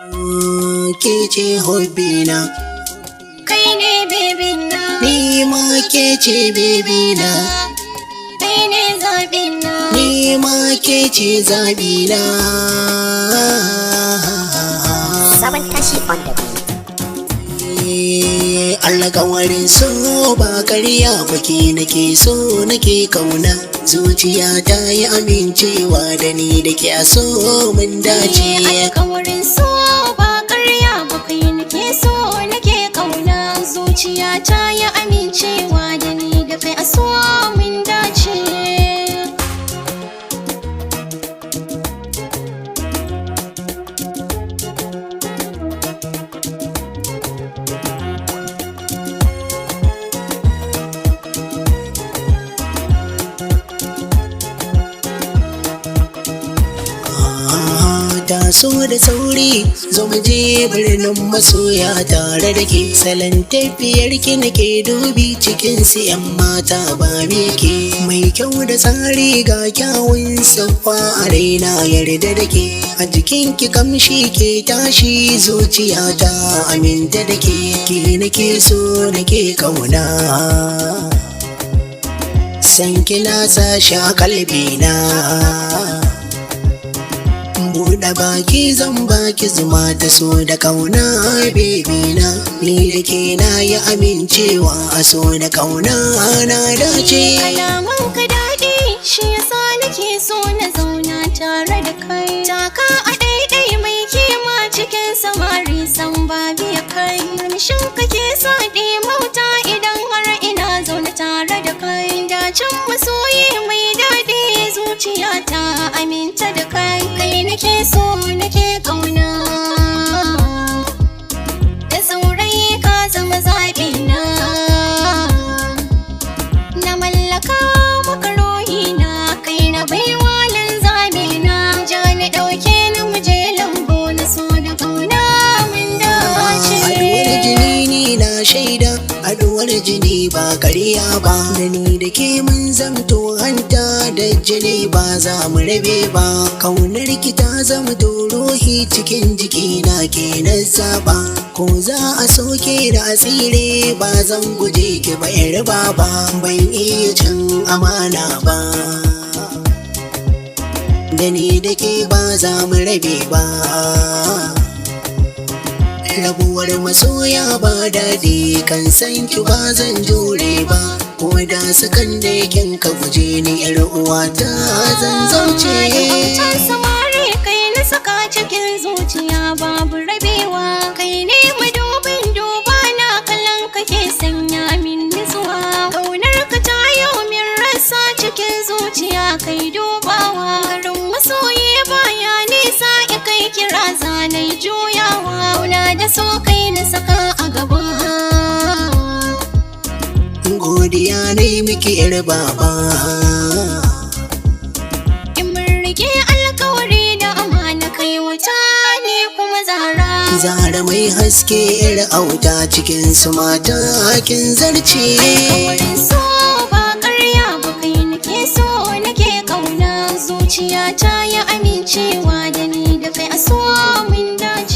Ke ce hobbina, kai ne bebina, ni ma ke ce bebina, kai ne zaɓina, ni ma ke ce zaɓina. Sabon tashi on the beat. Alƙawarin so ba ƙarya baki nake so nake kauna, zuciya ta yi amincewa da ni da ke so mun dace. alƙawarin so ba ƙarya ba kai nake so nake kauna, zuciya ta yi amincewa da ni da kai a so mun dace. Taso da sauri zo mu je birnin masoya tare da ke, salon tafiyar ki nake dubi cikin su yan mata ba me ke mai kyau da tsari ga kyawun siffa a raina yarda da ke, a jikin ki kamshi ke tashi zuciya ta aminta da ke nake so nake kauna, san kina sa shi a kalbina. Buɗe baki zan baki zuma ta so da kauna bebina, ni da ke na yi amincewa a so da kauna na dace. Kalaman ka daɗi shi yasa nake so na zauna tare da kai, taka a ɗaiɗai mai kima cikin samari san babu ya kai, murmushin kake sa mauta idan har ina zaune tare da kai, dacin masoyi mai daɗi zuciya ta aminta da kai, kai nake so nake kauna, da saurayi ka zama zaɓina, na mallaka maka rohina, kai na baiwa linzamina, ja ni ɗauke ni muje lambu na so da kauna mun dace. Haɗuwar jini ni na shaida, haɗuwar jini ba ƙarya ba, da ni da ke mun zamto hanta da jini ba za mu rabe ba, kaunar ki ta zama ruhi cikin jikina ke na zaba, ko za a soke da asire ba zan guje ki ba yar ba, ban iya cin amana ba, da ni da ke ba za mu rabe ba. Rabuwar masoya ba daɗi kan san ki ba zan jure ba, ko da sakan da yakin ka guje ni yar uwata zan zauce. Wutar samari kai na saka cikin zuciya babu rabewa, kai ne madubin duba na kallon kake sanya min nutsuwa, ƙaunar ka ta yau min rasa cikin zuciya kai dubawa, garin masoyi baya nisa kai kira zanai juyawa, kauna da so kai na saka a gaba. Godiya ne miki yar baba, in mun rike alkawari da amana kai wuta ne kuma Zara mai haske yar auta cikin su mata kin zarce. alkawarin so ba ƙarya ba kai nake so nake kauna, zuciya ta yi amincewa da ni da kai a so mun dace.